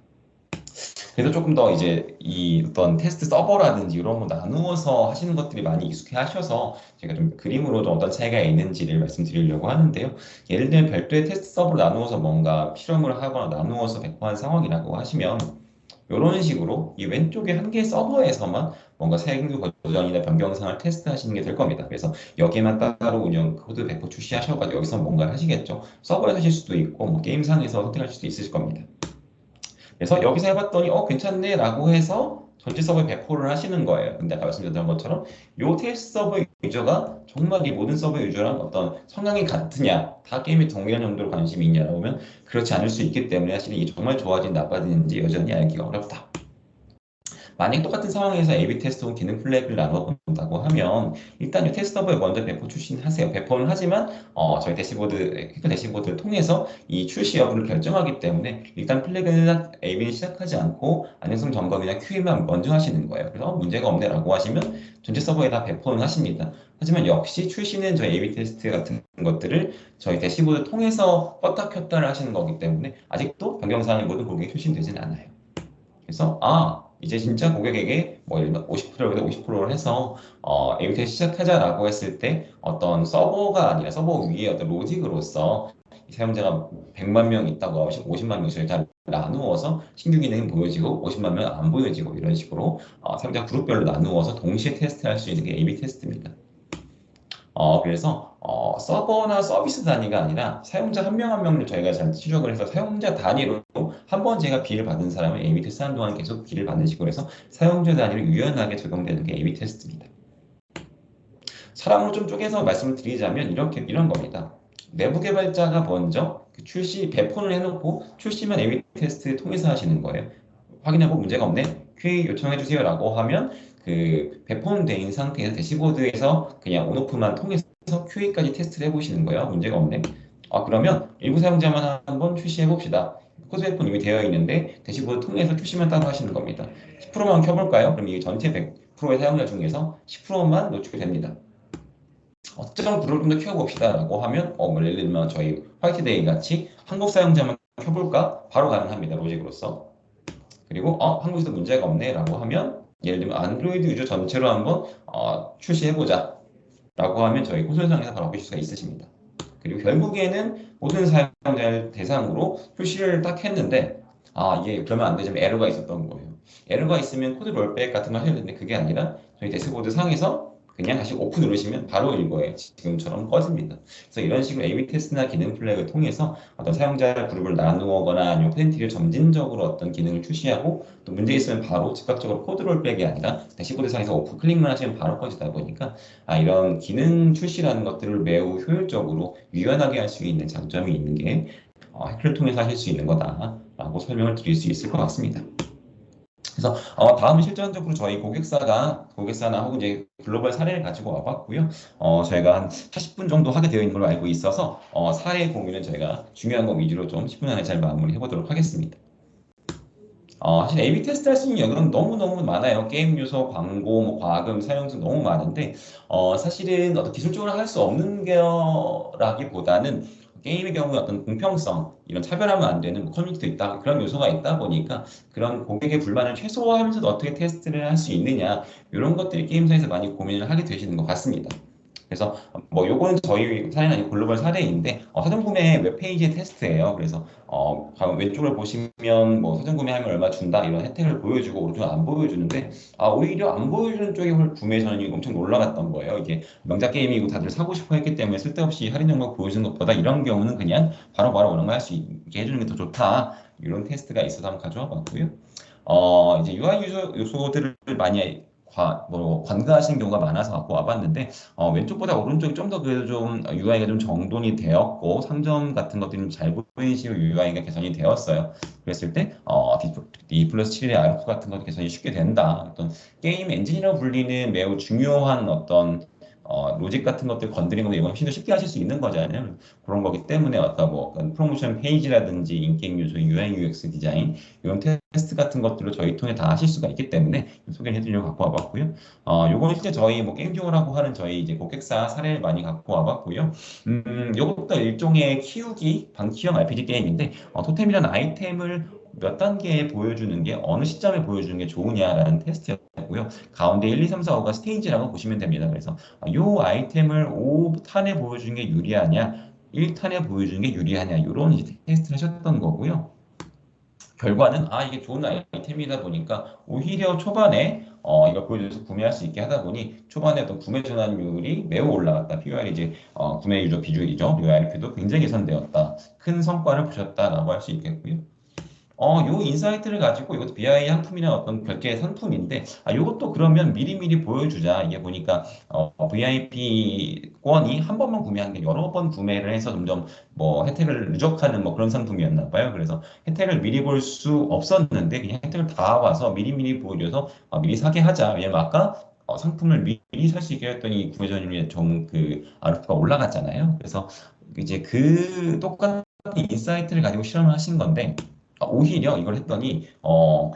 그래서 조금 더 이제 이 어떤 테스트 서버라든지 이런 거 나누어서 하시는 것들이 많이 익숙해 하셔서 제가 좀 그림으로 좀 어떤 차이가 있는지를 말씀드리려고 하는데요. 예를 들면 별도의 테스트 서버를 나누어서 뭔가 실험을 하거나 나누어서 배포한 상황이라고 하시면 이런 식으로 이 왼쪽에 한 개의 서버에서만 뭔가 생두 버전이나 변경사항을 테스트하시는 게 될 겁니다. 그래서 여기에만 따로 운영 코드 배포 출시하셔가지고 여기서 뭔가를 하시겠죠. 서버에서 하실 수도 있고 뭐 게임상에서 선택할 수도 있으실 겁니다. 그래서 여기서 해봤더니 괜찮네 라고 해서 전체 서버에 배포를 하시는 거예요. 근데 아까 말씀드렸던 것처럼 요 테스트 서버 유저가 정말 이 모든 서버 유저랑 어떤 성향이 같으냐, 다 게임에 동일한 정도로 관심이 있냐라고 하면 그렇지 않을 수 있기 때문에 사실은 이게 정말 좋아지는 나빠지는지 여전히 알기가 어렵다. 만약 똑같은 상황에서 A/B 테스트 혹은 기능 플래그를 나눠 본다고 하면 일단 이 테스트 서버에 먼저 배포 출신하세요. 배포는 하지만 저희 대시보드, 퀵 대시보드를 통해서 이 출시 여부를 결정하기 때문에 일단 플래그는 A/B는 시작하지 않고 안정성 점검이나 QA만 먼저 하시는 거예요. 그래서 문제가 없네라고 하시면 전체 서버에 다 배포는 하십니다. 하지만 역시 출시는 저희 A/B 테스트 같은 것들을 저희 대시보드 통해서 껐다 켰다를 하시는 거기 때문에 아직도 변경사항이 모든 고객이 출신되지는 않아요. 그래서 이제 진짜 고객에게 뭐 예를 들어 50%에서 50%를 해서 A/B 테스트 시작하자라고 했을 때 어떤 서버가 아니라 서버 위에 어떤 로직으로서 사용자가 100만 명 있다고 하면 50만 명씩 다 나누어서 신규 기능이 보여지고 50만 명 안 보여지고 이런 식으로 사용자 그룹별로 나누어서 동시에 테스트할 수 있는 게 A/B 테스트입니다. 그래서 서버나 서비스 단위가 아니라 사용자 한 명 한 명을 저희가 잘 추적을 해서 사용자 단위로 한 번 제가 비를 받은 사람은 A/B 테스트 하는 동안 계속 비를 받는 식으로 해서 사용자 단위로 유연하게 적용되는 게 A/B 테스트입니다. 사람으로 좀 쪼개서 말씀을 드리자면 이런 겁니다. 내부 개발자가 먼저 그 출시 배포를 해놓고 출시만 A/B 테스트 통해서 하시는 거예요. 확인하고 문제가 없네. QA 요청해 주세요라고 하면 그 배포는 돼 있는 상태에서 대시보드에서 그냥 온오프만 통해서 QA까지 테스트를 해보시는 거예요. 문제가 없네. 그러면 일부 사용자만 한번 출시해 봅시다. 코드 배포는 이미 되어 있는데 대시보드 통해서 출시만 따로 하시는 겁니다. 10%만 켜볼까요? 그럼 이 전체 100%의 사용자 중에서 10%만 노출이 됩니다. 특정 그룹을 좀 더 키워봅시다 라고 하면 뭐 예를 들면 저희 화이트데이 같이 한국 사용자만 켜볼까? 바로 가능합니다. 로직으로서. 그리고 한국에서 문제가 없네 라고 하면 예를 들면 안드로이드 유저 전체로 한번 출시해보자 라고 하면 저희 콘솔상에서 바로 바꿀 수가 있으십니다. 그리고 결국에는 모든 사용자를 대상으로 출시를 딱 했는데 이게 그러면 안 되지만 에러가 있었던 거예요. 에러가 있으면 코드 롤백 같은 걸 해야 되는데 그게 아니라 저희 데스보드 상에서 그냥 다시 오프 누르시면 바로 이거에 지금처럼 꺼집니다. 그래서 이런 식으로 A/B 테스트나 기능 플래그를 통해서 어떤 사용자 그룹을 나누거나 아니면 페널티를 점진적으로 어떤 기능을 출시하고 또 문제 있으면 바로 즉각적으로 코드 롤백이 아니라 대시보드 상에서 오프 클릭만 하시면 바로 꺼지다 보니까 이런 기능 출시라는 것들을 매우 효율적으로 유연하게 할 수 있는 장점이 있는 게 해크를 통해서 하실 수 있는 거다라고 설명을 드릴 수 있을 것 같습니다. 그래서 다음은 실전적으로 저희 고객사나 혹은 이제 글로벌 사례를 가지고 와봤고요. 저희가 한 40분 정도 하게 되어 있는 걸로 알고 있어서 사례 공유는 저희가 중요한 거 위주로 좀 10분 안에 잘 마무리해 보도록 하겠습니다. 사실 A/B 테스트 할 수 있는 영역은 너무너무 많아요. 게임 요소, 광고, 뭐 과금, 사용성 너무 많은데, 사실은 어떤 기술적으로 할 수 없는 거라기보다는 게임의 경우에 어떤 공평성, 이런 차별하면 안 되는 뭐 커뮤니티도 있다, 그런 요소가 있다 보니까 그런 고객의 불만을 최소화하면서도 어떻게 테스트를 할 수 있느냐, 이런 것들이 게임사에서 많이 고민을 하게 되시는 것 같습니다. 그래서 뭐 요거는 저희 사례는 아니고 글로벌 사례인데 사전 구매 웹페이지의 테스트예요. 그래서 왼쪽을 보시면 뭐 사전 구매하면 얼마 준다 이런 혜택을 보여주고 오른쪽은 안 보여주는데 오히려 안 보여주는 쪽에 구매 전환이 엄청 놀라웠던 거예요. 이게 명작 게임이고 다들 사고 싶어 했기 때문에 쓸데없이 할인 정보 보여주는 것보다 이런 경우는 그냥 바로바로 오는 거 할 수 있게 해주는 게 더 좋다. 이런 테스트가 있어서 한번 가져와 봤고요. 이제 UI 요소들을 많이 관가하시는 경우가 많아서 갖고 와봤는데 왼쪽보다 오른쪽이 좀 더 그래도 좀 UI가 좀 정돈이 되었고 상점 같은 것들이 좀 잘 보이시고 UI가 개선이 되었어요. 그랬을 때 D 플러스 7의 RF 같은 것도 개선이 쉽게 된다. 어떤 게임 엔진이라고 불리는 매우 중요한 어떤 로직 같은 것들 건드리는 거 이건 훨씬 더 쉽게 하실 수 있는 거잖아요. 그런 거기 때문에 어떤 프로모션 페이지라든지 인게임 요소, UI, UX 디자인 이런 테스트 같은 것들로 저희 통해 다 하실 수가 있기 때문에 소개를 해드리려고 갖고 와봤고요. 요거는 실제 저희 뭐 게임듀오라고 하는 저희 이제 고객사 사례를 많이 갖고 와봤고요. 요것도 일종의 방키형 RPG 게임인데 토템이라는 아이템을 몇 단계에 보여주는 게 어느 시점에 보여주는 게 좋으냐라는 테스트였고요. 가운데 1, 2, 3, 4, 5가 스테이지라고 보시면 됩니다. 그래서 이 아이템을 5탄에 보여주는 게 유리하냐, 1탄에 보여주는 게 유리하냐 이런 이제 테스트를 하셨던 거고요. 결과는 이게 좋은 아이템이다 보니까 오히려 초반에 이걸 보여줘서 구매할 수 있게 하다 보니 초반에 어떤 구매 전환율이 매우 올라갔다. POR 이제 구매 유저 비중이죠. UIRP도 굉장히 개선되었다. 큰 성과를 보셨다라고 할 수 있겠고요. 요 인사이트를 가지고 이것도 BI 상품이나 어떤 별개의 상품인데, 요것도 그러면 미리미리 보여주자. 이게 보니까, VIP권이 한 번만 구매한 게 여러 번 구매를 해서 점점 뭐 혜택을 누적하는 뭐 그런 상품이었나 봐요. 그래서 혜택을 미리 볼 수 없었는데, 그냥 혜택을 다 와서 미리미리 보여줘서 미리 사게 하자. 왜냐면 아까 상품을 미리 살 수 있게 했더니 구매 전율이 좀 그 RF가 올라갔잖아요. 그래서 이제 그 똑같은 인사이트를 가지고 실험을 하신 건데, 오히려 이걸 했더니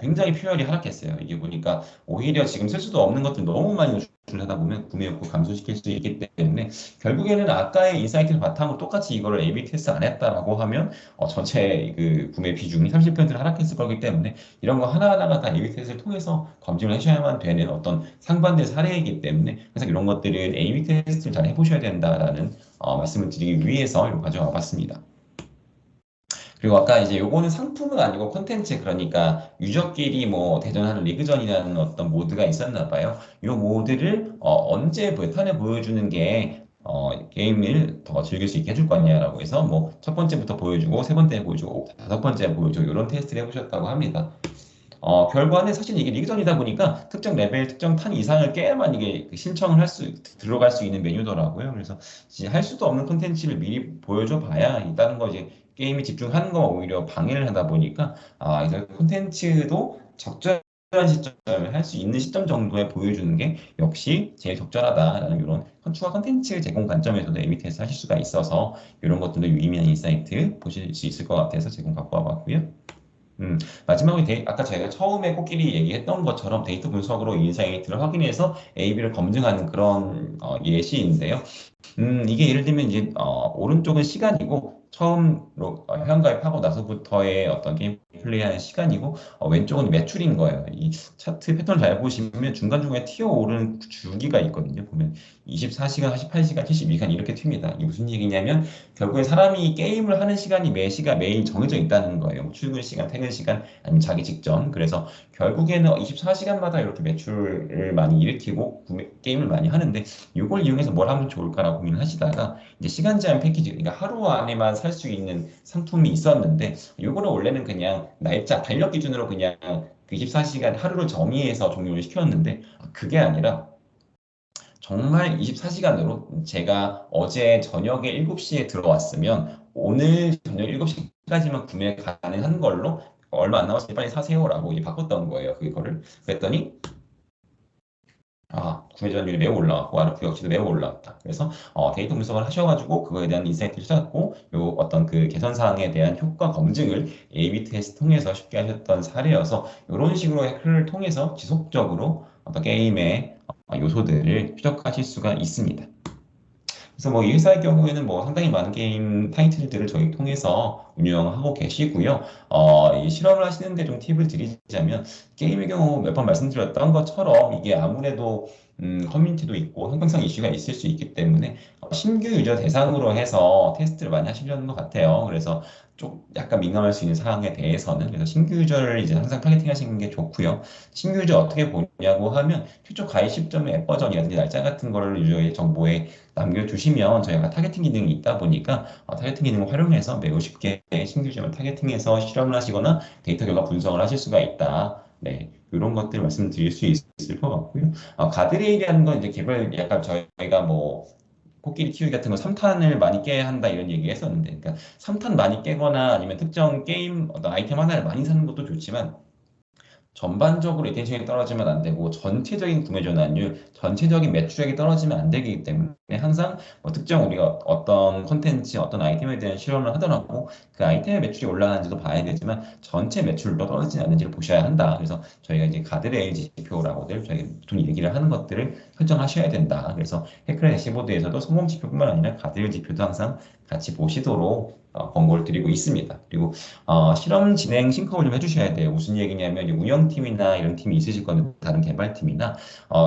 굉장히 표현이 하락했어요. 이게 보니까 오히려 지금 쓸 수도 없는 것들 너무 많이 노출하다 보면 구매 욕구 감소시킬 수 있기 때문에, 결국에는 아까의 인사이트를 바탕으로 똑같이 이거를 A/B 테스트 안 했다라고 하면 전체 그 구매 비중이 30%를 하락했을 거기 때문에, 이런 거 하나하나가 다 A/B 테스트를 통해서 검증을 하셔야만 되는 어떤 상반된 사례이기 때문에, 그래서 이런 것들은 A/B 테스트를 잘 해보셔야 된다라는 말씀을 드리기 위해서 이걸 가져와 봤습니다. 그리고 아까 이제 요거는 상품은 아니고 콘텐츠, 그러니까 유저끼리 뭐 대전하는 리그전이라는 어떤 모드가 있었나 봐요. 요 모드를 언제 베탄에 보여주는 게 게임을 더 즐길 수 있게 해줄 거냐라고 해서 뭐 첫 번째부터 보여주고 세 번째 보여주고 다섯 번째 보여주고 이런 테스트를 해보셨다고 합니다. 결과는 사실 이게 리그전이다 보니까 특정 레벨, 특정 탄 이상을 깨야만 이게 그 신청을 들어갈 수 있는 메뉴더라고요. 그래서 이제 할 수도 없는 콘텐츠를 미리 보여줘 봐야 다른 거 이제 게임에 집중하는 거 오히려 방해를 하다 보니까, 이제 콘텐츠도 적절한 시점에 할 수 있는 시점 정도에 보여주는 게 역시 제일 적절하다라는 이런 추가 콘텐츠 제공 관점에서도 MBTS 하실 수가 있어서, 이런 것들도 유의미한 인사이트 보실 수 있을 것 같아서 제공 갖고 와봤고요. 마지막으로 아까 저희가 처음에 코끼리 얘기했던 것처럼 데이터 분석으로 인사이트를 확인해서 A/B를 검증하는 그런 예시인데요. 이게 예를 들면 이제 오른쪽은 시간이고, 처음으로 회원가입하고 나서부터의 어떤 게임 플레이하는 시간이고, 왼쪽은 매출인 거예요. 이 차트 패턴 잘 보시면 중간중간에 튀어 오르는 주기가 있거든요. 보면 24시간, 48시간, 72시간 이렇게 튑니다. 이게 무슨 얘기냐면 결국에 사람이 게임을 하는 시간이 매일 정해져 있다는 거예요. 뭐 출근 시간, 퇴근 시간, 아니면 자기 직전. 그래서 결국에는 24시간마다 이렇게 매출을 많이 일으키고 게임을 많이 하는데, 이걸 이용해서 뭘 하면 좋을까라고 고민을 하시다가 이제 시간 제한 패키지, 그러니까 하루 안에만 살 수 있는 상품이 있었는데, 이거는 원래는 그냥 날짜 달력 기준으로 그냥 그 24시간 하루를 정의해서 종료를 시켰는데, 그게 아니라 정말 24시간으로 제가 어제 저녁에 7시에 들어왔으면 오늘 저녁 7시까지만 구매 가능한 걸로, 얼마 안 남았으니 빨리 사세요라고 이제 바꿨던 거예요. 그거를. 그랬더니 구매 전율이 매우 올라왔고 RF 역시도 매우 올라왔다. 그래서 데이터 분석을 하셔가지고 그거에 대한 인사이트를 찾았고, 요 어떤 그 개선 사항에 대한 효과 검증을 A/B 테스트 통해서 쉽게 하셨던 사례여서, 이런 식으로 해커를 통해서 지속적으로 어떤 게임의 요소들을 추적하실 수가 있습니다. 그래서 뭐 이 회사의 경우에는 뭐 상당히 많은 게임 타이틀들을 저희 통해서 운영하고 계시고요. 이 실험을 하시는데 좀 팁을 드리자면, 게임의 경우 몇 번 말씀드렸던 것처럼 이게 아무래도 커뮤니티도 있고 형평성 이슈가 있을 수 있기 때문에 신규 유저 대상으로 해서 테스트를 많이 하시려는 것 같아요. 그래서 좀 약간 민감할 수 있는 사항에 대해서는, 그래서 신규 유저를 이제 항상 타겟팅 하시는 게 좋고요. 신규 유저 어떻게 보냐고 하면 최초 가입 시점의 앱 버전이라든지 날짜 같은 거를 유저의 정보에 남겨주시면 저희가 타겟팅 기능이 있다 보니까 타겟팅 기능을 활용해서 매우 쉽게 신규 유저를 타겟팅해서 실험을 하시거나 데이터 결과 분석을 하실 수가 있다. 네, 이런 것들 말씀드릴 수 있을 것 같고요. 가드레일이라는 건 이제 약간 저희가 뭐 코끼리 키우기 같은 거 3탄을 많이 깨야 한다 이런 얘기 했었는데, 그러니까 3탄 많이 깨거나 아니면 특정 게임 어떤 아이템 하나를 많이 사는 것도 좋지만, 전반적으로 리텐션이 떨어지면 안 되고 전체적인 구매 전환율, 전체적인 매출액이 떨어지면 안 되기 때문에, 항상 뭐 특정 우리가 어떤 콘텐츠, 어떤 아이템에 대한 실험을 하더라도 그 아이템의 매출이 올라가는지도 봐야 되지만 전체 매출도 떨어지지 않는지를 보셔야 한다. 그래서 저희가 이제 가드레일 지표라고들 저희가 보통 얘기를 하는 것들을 설정하셔야 된다. 그래서 해크레 대시보드에서도 성공 지표뿐만 아니라 가드레일 지표도 항상 같이 보시도록 권고를 드리고 있습니다. 그리고 실험 진행 싱크업을 좀 해주셔야 돼요. 무슨 얘기냐면 이제 운영팀이나 이런 팀이 있으실 건데, 다른 개발팀이나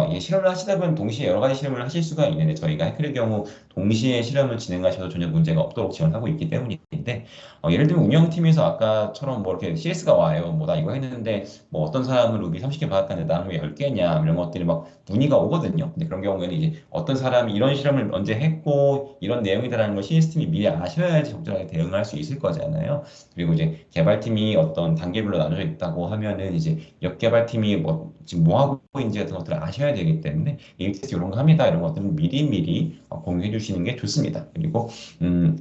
이게 실험을 하시다 보면 동시에 여러 가지 실험을 하실 수가 있는데, 저희가 해크의 경우 동시에 실험을 진행하셔도 전혀 문제가 없도록 지원하고 있기 때문인데 예를 들면 운영팀에서 아까처럼 뭐 이렇게 CS가 와요. 뭐 나 이거 했는데 뭐 어떤 사람은 루비 30개 받았다는데 나는 왜 10개냐 이런 것들이 막 문의가 오거든요. 근데 그런 경우에는 이제 어떤 사람이 이런 실험을 언제 했고 이런 내용이다라는 걸 CS팀이 미리 아셔야지 적절하게 대응할 수 있을 거잖아요. 그리고 이제 개발팀이 어떤 단계별로 나눠져 있다고 하면은 이제 옆 개발팀이 뭐 지금 뭐 하고 있는지 같은 것들을 아셔야 되기 때문에 이 테스트 이런 거 합니다. 이런 것들은 미리 공유해 주시는 게 좋습니다. 그리고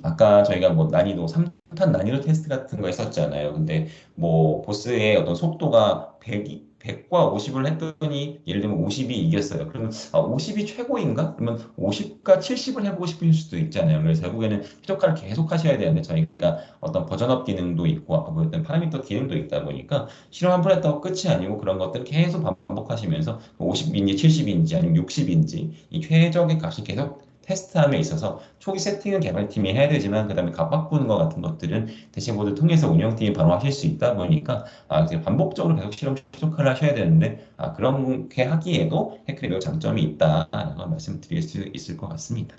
아까 저희가 뭐 난이도 3탄 난이도 테스트 같은 거 했었잖아요. 근데 뭐 보스의 어떤 속도가 100과 50을 했더니 예를 들면 50이 이겼어요. 그러면 50이 최고인가? 그러면 50과 70을 해보고 싶을 수도 있잖아요. 그래서 결국에는 최저가를 계속 하셔야 되는데 저희가 어떤 버전업 기능도 있고 아까 보였던 파라미터 기능도 있다 보니까 실험 한 번 했다고 끝이 아니고 그런 것들을 계속 반복하시면서 50인지 70인지 아니면 60인지 이 최적의 값이 계속 테스트함에 있어서 초기 세팅은 개발팀이 해야 되지만 그다음에 값 바꾸는 것 같은 것들은 대시보드 통해서 운영팀이 바로 하실 수 있다 보니까 이제 반복적으로 계속 실험 최적화를 하셔야 되는데 그렇게 하기에도 해클이 매우 장점이 있다라는 걸 말씀드릴 수 있을 것 같습니다.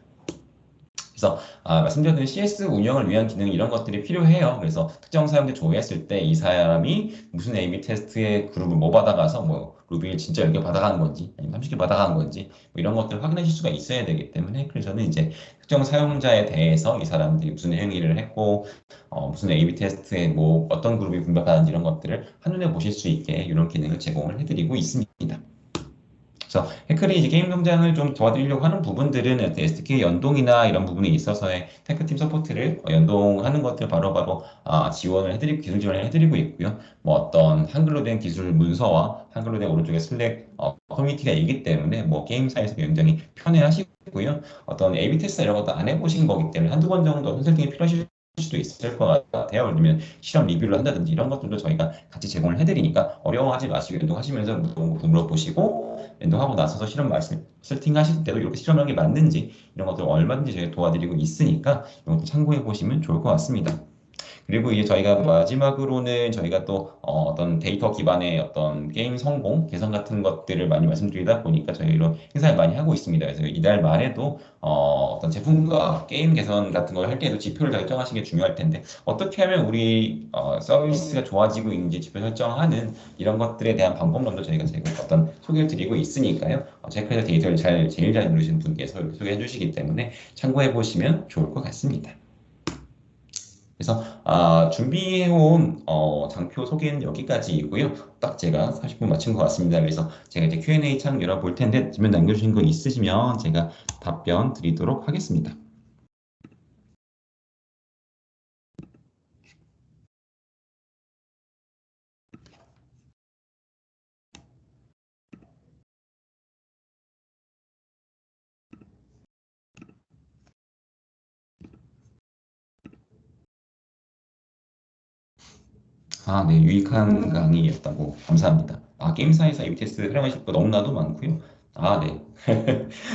그래서 말씀드렸던 CS 운영을 위한 기능 이런 것들이 필요해요. 그래서 특정 사용자 조회했을 때 이 사람이 무슨 A/B 테스트의 그룹을 뭐 받아가서 뭐 루비를 진짜 10개 받아간 건지 아니면 30개 받아간 건지 뭐 이런 것들을 확인하실 수가 있어야 되기 때문에 그래서 저는 이제 특정 사용자에 대해서 이 사람들이 무슨 행위를 했고 무슨 A/B 테스트에 뭐 어떤 그룹이 분배받았는지 이런 것들을 한눈에 보실 수 있게 이런 기능을 제공을 해드리고 있습니다. 그래서 해클이 이제 게임 농장을 좀 도와드리려고 하는 부분들은 SDK 연동이나 이런 부분에 있어서의 테크팀 서포트를 연동하는 것들 바로바로 지원을 해드리고 기술 지원을 해드리고 있고요. 뭐 어떤 한글로 된 기술 문서와 한글로 된 오른쪽에 슬랙 커뮤니티가 있기 때문에 뭐 게임사에서 굉장히 편해하시고요. 어떤 A/B 테스트 이런 것도 안 해보신 거기 때문에 한두 번 정도 컨설팅이 필요하실 수도 있을 것 같아요. 예를 들면 실험 리뷰를 한다든지 이런 것들도 저희가 같이 제공을 해드리니까 어려워하지 마시고 연동하시면서 물어보시고 연동하고 나서서 실험 말씀 세팅하실 때도 이렇게 실험하는 게 맞는지 이런 것들 얼마든지 저희가 도와드리고 있으니까 이것도 참고해 보시면 좋을 것 같습니다. 그리고 이제 저희가 마지막으로는 저희가 또 떤 데이터 기반의 어떤 게임 성공 개선 같은 것들을 많이 말씀드리다 보니까 저희로 행사를 많이 하고 있습니다. 그래서 이달 말에도 떤 제품과 게임 개선 같은 걸 할 때도 지표를 설정하시는 게 중요할 텐데 어떻게 하면 우리 서비스가 좋아지고 있는지 지표 설정하는 이런 것들에 대한 방법론도 저희가 제공 어떤 소개를 드리고 있으니까요. 체크해서 데이터를 제일 잘 누르시는 분께서 소개해 주시기 때문에 참고해 보시면 좋을 것 같습니다. 그래서 준비해온 장표 소개는 여기까지이고요. 딱 제가 40분 마친 것 같습니다. 그래서 제가 이제 Q&A 창 열어볼 텐데 질문 남겨주신 거 있으시면 제가 답변 드리도록 하겠습니다. 네, 유익한 강의였다고 감사합니다. 게임사에서 ABTS 활용하실 거 너무나도 많고요. 네.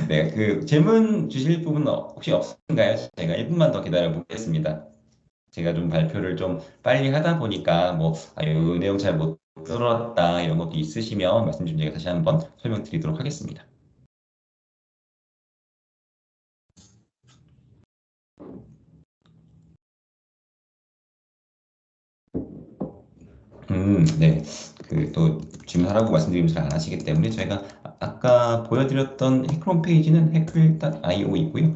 네, 그 질문 주실 부분 혹시 없으신가요? 제가 1분만 더 기다려 보겠습니다. 제가 좀 발표를 좀 빨리 하다 보니까 뭐, 이 내용 잘 못 들었다 이런 것도 있으시면 말씀 좀 제가 다시 한번 설명드리도록 하겠습니다. 네. 그 또 질문하라고 말씀드리면 잘 안 하시기 때문에 저희가 아까 보여드렸던 해클 홈페이지는 해클.io 이고요.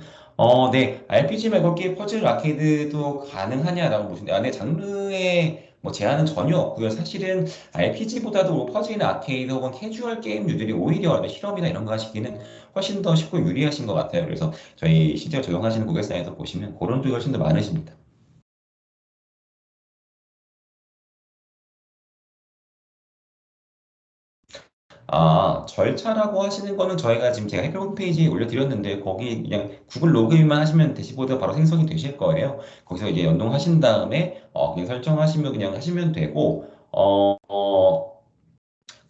네. RPG 말고 게 퍼즐 아케이드도 가능하냐라고 보시는데, 네. 장르에 뭐 제한은 전혀 없고요. 사실은 RPG보다도 퍼즐이나 아케이드 혹은 캐주얼 게임류들이 오히려 실험이나 이런 거 하시기는 훨씬 더 쉽고 유리하신 것 같아요. 그래서 저희 실제로 적용하시는 고객사에서 보시면 그런 쪽이 훨씬 더 많으십니다. 절차라고 하시는 거는 저희가 지금 제가 해외 홈페이지에 올려드렸는데 거기 그냥 구글 로그인만 하시면 대시보드가 바로 생성이 되실 거예요. 거기서 이제 연동하신 다음에 그냥 설정하시면 그냥 하시면 되고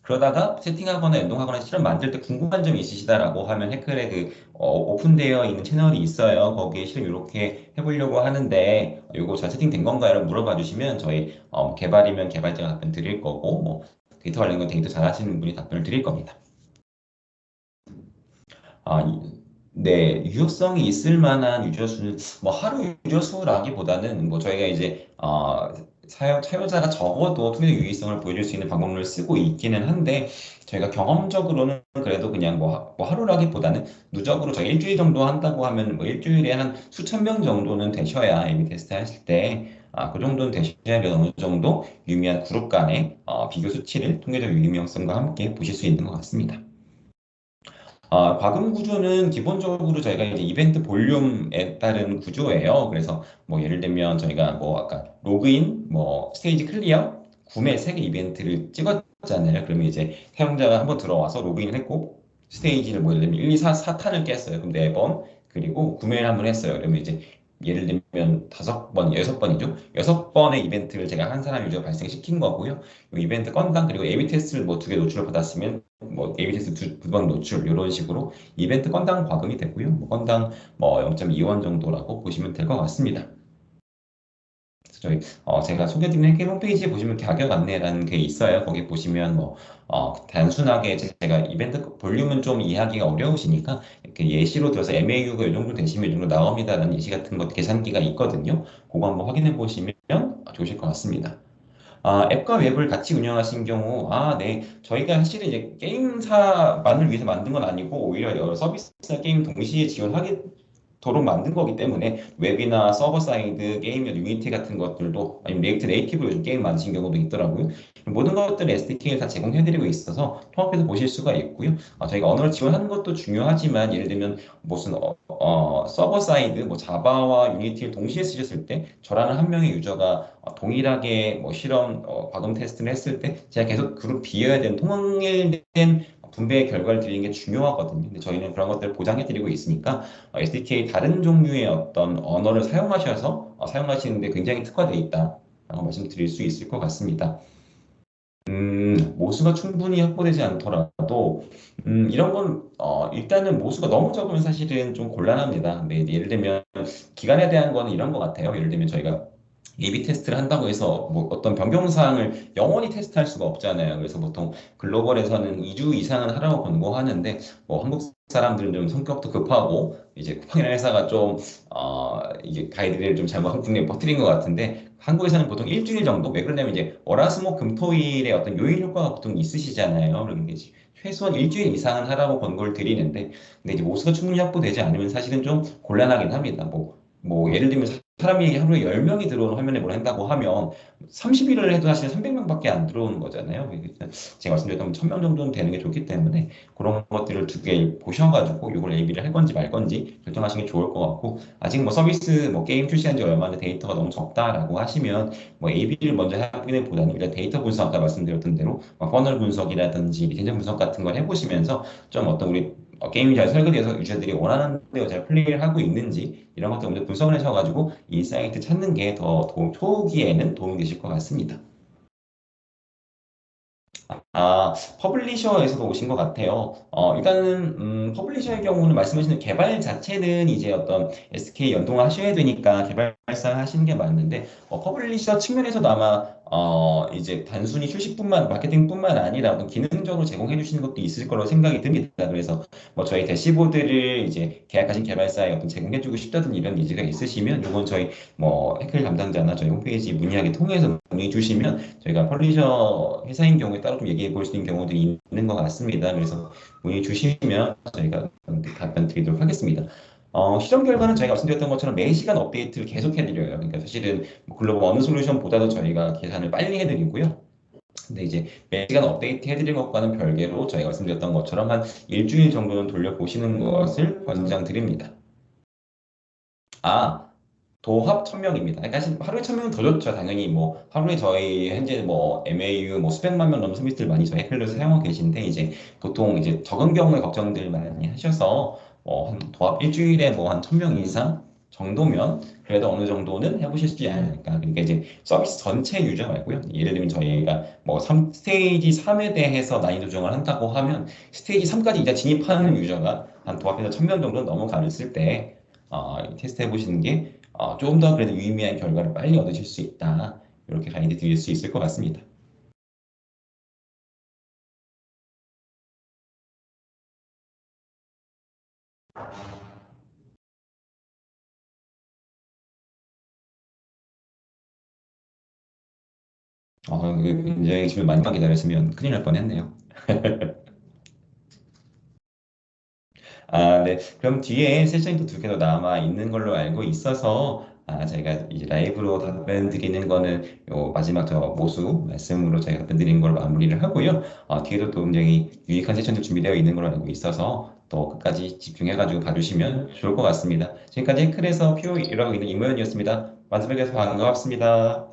그러다가 세팅하거나 연동하거나 실험 만들 때 궁금한 점이 있으시다라고 하면 해클에 그 오픈되어 있는 채널이 있어요. 거기에 실험 이렇게 해보려고 하는데 이거 잘 세팅된 건가요? 물어봐 주시면 저희 개발이면 개발자가 답변 드릴 거고 뭐 데이터 관련 건 데이터 잘 하시는 분이 답변을 드릴 겁니다. 아, 네, 유효성이 있을 만한 유저 수는 뭐 하루 유저 수라기보다는 뭐 저희가 이제 사용자가 적어도 통계 유의성을 보여줄 수 있는 방법론을 쓰고 있기는 한데 저희가 경험적으로는 그래도 그냥 뭐 하루라기보다는 누적으로 저희 일주일 정도 한다고 하면 뭐 일주일에 한 수천 명 정도는 되셔야 A/B 테스트 하실 때 그 정도는 되셔야 어느 정도 유의미한 그룹 간의 비교 수치를 통계적 유의미성과 함께 보실 수 있는 것 같습니다. 과금 구조는 기본적으로 저희가 이제 이벤트 볼륨에 따른 구조예요. 그래서 뭐 예를 들면 저희가 뭐 아까 로그인, 뭐 스테이지 클리어, 구매 세 개 이벤트를 찍었잖아요. 그러면 이제 사용자가 한번 들어와서 로그인을 했고 스테이지를 뭐 예를 들면 1, 2, 4탄을 깼어요. 그럼 4번. 그리고 구매를 한번 했어요. 그러면 이제 예를 들면 5번, 6번이죠. 6번의 이벤트를 제가 한 사람 유저 발생시킨 거고요. 이 이벤트 건당 그리고 A/B 테스트를 뭐 두 개 노출을 받았으면 뭐 A/B 테스트 두 번 노출 이런 식으로 이벤트 건당 과금이 되고요. 뭐 건당 뭐 0.2원 정도라고 보시면 될 것 같습니다. 그래서 저희 제가 소개드리는 해외 홈페이지에 보시면 가격 안내라는 게 있어요. 거기 보시면 뭐 단순하게 제가 이벤트 볼륨은 좀 이해하기가 어려우시니까 이렇게 예시로 들어서 MAU가 이 정도 되시면 이 정도 나옵니다라는 예시 같은 것 계산기가 있거든요. 그거 한번 확인해 보시면 좋으실 것 같습니다. 앱과 웹을 같이 운영하신 경우, 네. 저희가 사실은 이제 게임사만을 위해서 만든 건 아니고, 오히려 여러 서비스나 게임 동시에 지원하도록 만든 거기 때문에, 웹이나 서버 사이드, 게임이나 유니티 같은 것들도, 아니면 리액트 네이티브로 요즘 게임 만드신 경우도 있더라고요. 모든 것들 SDK를 다 제공해드리고 있어서 통합해서 보실 수가 있고요. 저희가 언어를 지원하는 것도 중요하지만, 예를 들면 무슨 서버 사이드, 뭐 자바와 유니티를 동시에 쓰셨을 때, 저라는 한 명의 유저가 동일하게 뭐 실험 과금 테스트를 했을 때 제가 계속 그룹 비어야 되는 통일된 분배의 결과를 드리는 게 중요하거든요. 근데 저희는 그런 것들을 보장해드리고 있으니까 SDK 다른 종류의 어떤 언어를 사용하셔서 사용하시는데 굉장히 특화되어 있다라고 말씀드릴 수 있을 것 같습니다. 모수가 충분히 확보되지 않더라도 이런 건 일단은 모수가 너무 적으면 사실은 좀 곤란합니다. 근데 예를 들면 기간에 대한 거는 이런 것 같아요. 예를 들면 저희가 A/B 테스트를 한다고 해서 뭐 어떤 변경사항을 영원히 테스트할 수가 없잖아요. 그래서 보통 글로벌에서는 2주 이상은 하라고 권고하는데 뭐 한국 사람들은 좀 성격도 급하고 이제 쿠팡이라는 회사가 좀 이게 가이드를 좀 잘못 한국에 퍼뜨린 것 같은데 한국에서는 보통 일주일 정도 왜 그러냐면 이제 월화수목금토일에 어떤 요일 효과가 보통 있으시잖아요. 그러니까 이제 최소한 일주일 이상은 하라고 권고를 드리는데 근데 이제 모수가 충분히 확보되지 않으면 사실은 좀 곤란하긴 합니다. 뭐 예를 들면 사람이 하루에 10명이 들어오는 화면에 뭘 한다고 하면 30일을 해도 사실 300명밖에 안 들어오는 거잖아요. 제가 말씀드렸던 1000명 정도는 되는 게 좋기 때문에 그런 것들을 두 개 보셔가지고 이걸 AB를 할 건지 말 건지 결정하시는 게 좋을 것 같고 아직 뭐 서비스 뭐 게임 출시한 지 얼마 안 돼 데이터가 너무 적다라고 하시면 뭐 AB를 먼저 하기는 보다는 일단 데이터 분석 아까 말씀드렸던 대로 퍼널 분석이라든지 리텐션 분석 같은 걸 해보시면서 좀 어떤 우리 게임이 잘 설계돼서 유저들이 원하는 대로 잘 플레이를 하고 있는지 이런 것들 먼저 분석을 하셔가지고 이 사이트 찾는 게 더 초기에는 도움이 되실 것 같습니다. 퍼블리셔에서도 오신 것 같아요. 일단은, 퍼블리셔의 경우는 말씀하시는 개발 자체는 이제 어떤 SK 연동을 하셔야 되니까 개발사 하시는 게 맞는데, 퍼블리셔 측면에서도 아마, 이제 단순히 휴식뿐만, 마케팅뿐만 아니라 어떤 기능적으로 제공해 주시는 것도 있을 거라고 생각이 듭니다. 그래서 뭐 저희 대시보드를 이제 계약하신 개발사에 어떤 제공해 주고 싶다든 이런 니즈가 있으시면, 요건 저희 뭐 해클 담당자나 저희 홈페이지 문의하기 통해서 문의 주시면 저희가 ፐ블리셔 회사인 경우에 따로 좀 얘기해 볼 수 있는 경우들이 있는 것 같습니다. 그래서 문의 주시면 저희가 답변 드리도록 하겠습니다. 실험 결과는 저희가 말씀드렸던 것처럼 매시간 업데이트를 계속 해드려요. 그러니까 사실은 뭐 글로벌 어느 솔루션보다도 저희가 계산을 빨리 해드리고요. 근데 이제 매시간 업데이트 해드린 것과는 별개로 저희가 말씀드렸던 것처럼 한 일주일 정도는 돌려보시는 것을 권장드립니다. 아, 도합 1000명입니다. 그러니까 사실 하루에 1000명은 더 좋죠. 당연히 뭐 하루에 저희 현재 뭐 MAU 뭐 수백만 명 넘는 서비스들 많이 저희 헬로에서 사용하고 계신데 이제 보통 이제 적은 경우에 걱정들 많이 하셔서 한 도합 일주일에 뭐 한 1000명 이상 정도면 그래도 어느 정도는 해보실 수 있지 않을까. 그러니까 이제 서비스 전체 유저 말고요. 예를 들면 저희가 뭐 스테이지 3에 대해서 난이도 조정을 한다고 하면 스테이지 3까지 이제 진입하는 유저가 한 도합해서 1000명 정도 넘어가있을 때 테스트 해보시는 게 조금 더 그래도 유의미한 결과를 빨리 얻으실 수 있다. 이렇게 가이드 드릴 수 있을 것 같습니다. 굉장히 질문 많이 기다렸으면 큰일 날 뻔했네요. 네. 그럼 뒤에 세션이 또 두 개 더 남아 있는 걸로 알고 있어서 저희가 이제 라이브로 답변 드리는 거는 요 마지막 저 모수 말씀으로 저희가 답변 드리는 걸로 마무리를 하고요. 뒤에도 또 굉장히 유익한 세션도 준비되어 있는 걸로 알고 있어서 또 끝까지 집중해가지고 봐주시면 좋을 것 같습니다. 지금까지 해클에서 PO라고 있는 이모연이었습니다. 만나뵙게 돼서 반갑습니다.